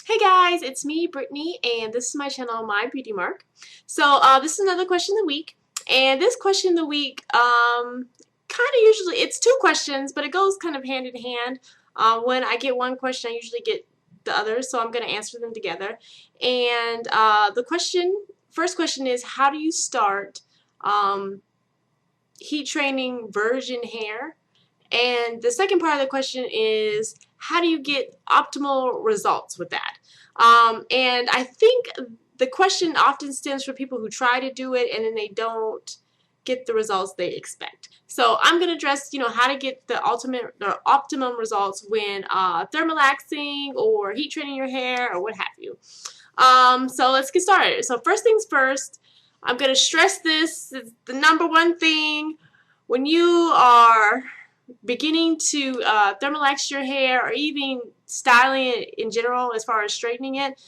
Hey guys, it's me, Brittany, and this is my channel, My Beauty Mark. So this is another question of the week, and this question of the week, kind of usually it's two questions, but it goes kind of hand in hand. When I get one question, I usually get the other, so I'm going to answer them together. And first question is, how do you start um, heat training virgin hair? And the second part of the question is, how do you get optimal results with that? And I think the question often stems from people who try to do it and then they don't get the results they expect. So I'm going to address, how to get the ultimate or optimum results when thermalaxing or heat training your hair or what have you. So let's get started. So first things first, I'm going to stress this. It's the number one thing when you are beginning to thermalax your hair or even styling it in general as far as straightening it,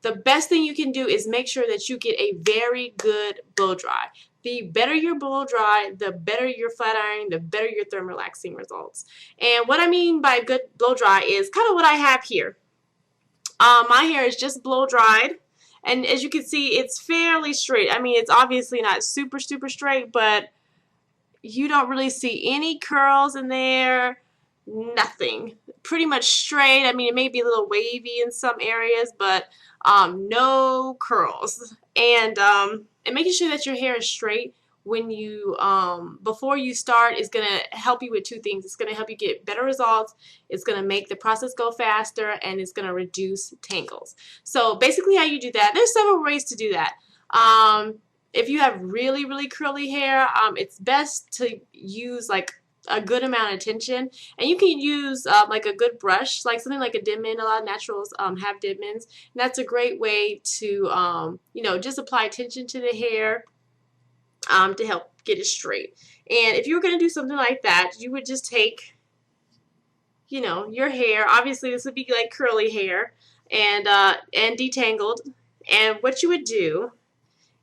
the best thing you can do is make sure that you get a very good blow dry. The better your blow dry, the better your flat ironing, the better your thermalaxing results. And what I mean by good blow dry is kind of what I have here. My hair is just blow dried, and as you can see, it's fairly straight. I mean, it's obviously not super straight, but you don't really see any curls in there, nothing. Pretty much straight. I mean, it may be a little wavy in some areas, but no curls. And making sure that your hair is straight when you before you start is going to help you with two things. It's going to help you get better results. It's going to make the process go faster, and it's going to reduce tangles. So basically how you do that, there's several ways to do that. If you have really curly hair, it's best to use like a good amount of tension, and you can use like a good brush, like something like a Denman. A lot of naturals have Denmans, and that's a great way to just apply tension to the hair to help get it straight. And if you were going to do something like that, you would just take your hair. Obviously, this would be like curly hair and detangled. And what you would do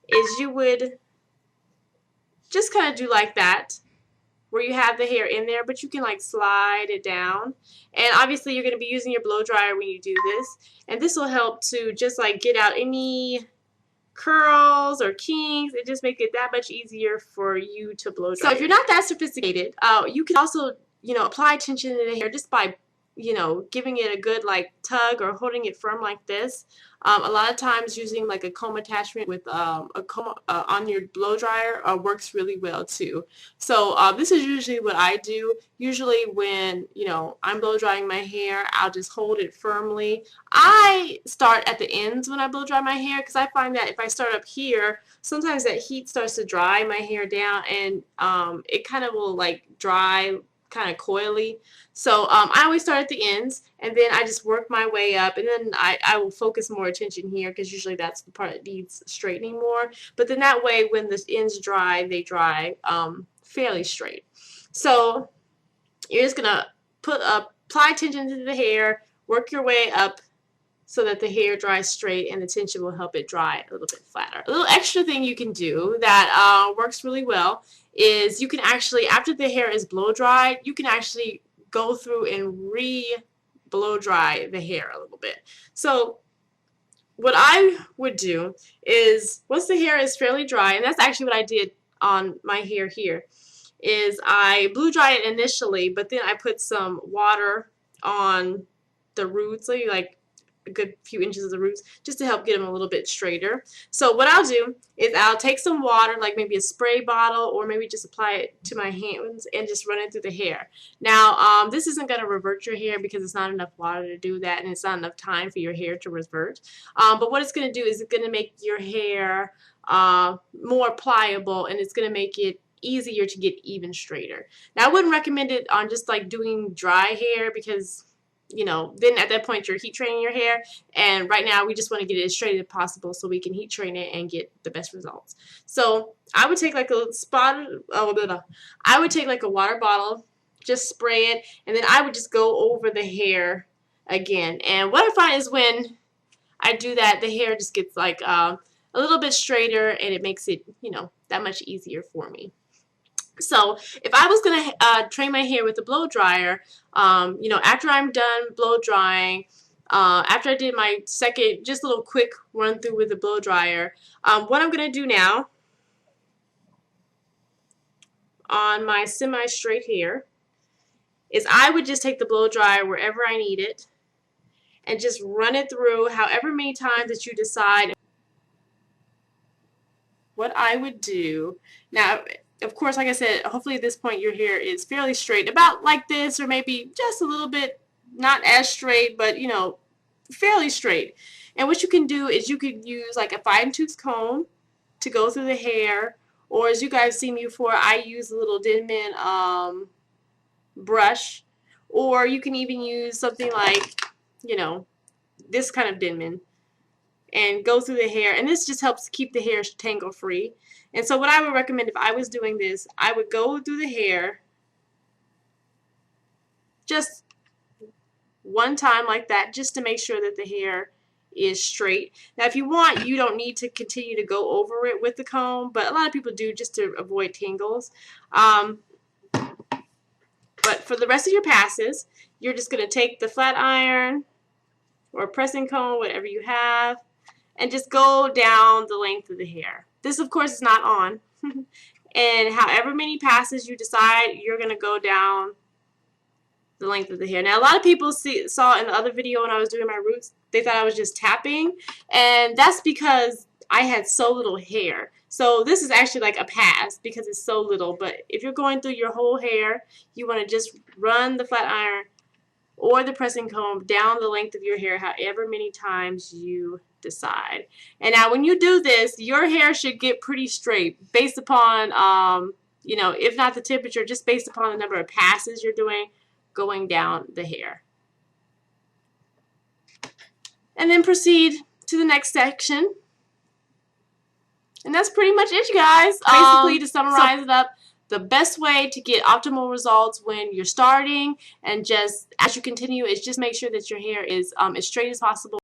is you would just kind of do like that, where you have the hair in there, but you can like slide it down. And obviously you're going to be using your blow dryer when you do this, and this will help to just like get out any curls or kinks. It just makes it that much easier for you to blow dry. So if you're not that sophisticated, you can also apply tension in the hair just by giving it a good like tug or holding it firm like this. A lot of times using like a comb attachment with a comb on your blow dryer works really well too. So this is usually what I do. Usually when I'm blow drying my hair, I'll just hold it firmly. I start at the ends when I blow dry my hair, because I find that if I start up here, sometimes that heat starts to dry my hair down, and it kind of will like dry kind of coily. So I always start at the ends, and then I just work my way up, and then I will focus more attention here, because usually that's the part that needs straightening more. But then that way when the ends dry, they dry fairly straight. So you're just gonna apply tension to the hair, work your way up so that the hair dries straight, and the tension will help it dry a little bit flatter. A little extra thing you can do that works really well is you can actually, after the hair is blow dried, you can actually go through and blow dry the hair a little bit. So what I would do is, once the hair is fairly dry, and that's actually what I did on my hair here, is I blew dry it initially, but then I put some water on the roots, so like a good few inches of the roots, just to help get them a little bit straighter. So what I'll do is I'll take some water, like maybe a spray bottle, or maybe just apply it to my hands and just run it through the hair. Now this isn't going to revert your hair, because it's not enough water to do that, and it's not enough time for your hair to revert. But what it's going to do is it's going to make your hair more pliable, and it's going to make it easier to get even straighter. Now I wouldn't recommend it on just like doing dry hair, because then at that point you're heat training your hair, and right now we just want to get it as straight as possible so we can heat train it and get the best results. So I would take like I would take like a water bottle, just spray it, and then I would just go over the hair again. And what I find is when I do that, the hair just gets like a little bit straighter, and it makes it that much easier for me. So if I was going to train my hair with a blow dryer, after I'm done blow drying, after I did my second, just little quick run through with the blow dryer, what I'm going to do now on my semi-straight hair is I would just take the blow dryer wherever I need it and just run it through however many times that you decide. What I would do now, of course, like I said, hopefully at this point your hair is fairly straight, about like this, or maybe just a little bit not as straight, but you know, fairly straight. And what you can do is you could use like a fine-tooth comb to go through the hair, or as you guys seen me before, I use a little Denman brush, or you can even use something like, you know, this kind of Denman and go through the hair, and this just helps keep the hair tangle free. And so what I would recommend if I was doing this, I would go through the hair just one time like that, just to make sure that the hair is straight. Now if you want, you don't need to continue to go over it with the comb, but a lot of people do just to avoid tangles. But for the rest of your passes, you're just going to take the flat iron or pressing comb, whatever you have, and just go down the length of the hair. This, of course, is not on. And however many passes you decide, you're going to go down the length of the hair. Now, a lot of people saw in the other video when I was doing my roots, they thought I was just tapping, and that's because I had so little hair. So this is actually like a pass because it's so little. But if you're going through your whole hair, you want to just run the flat iron or the pressing comb down the length of your hair however many times you decide. And now when you do this, your hair should get pretty straight based upon, you know, if not the temperature, just based upon the number of passes you're doing going down the hair. And then proceed to the next section. And that's pretty much it, you guys. Basically, to summarize it up, the best way to get optimal results when you're starting and just as you continue is just make sure that your hair is as straight as possible.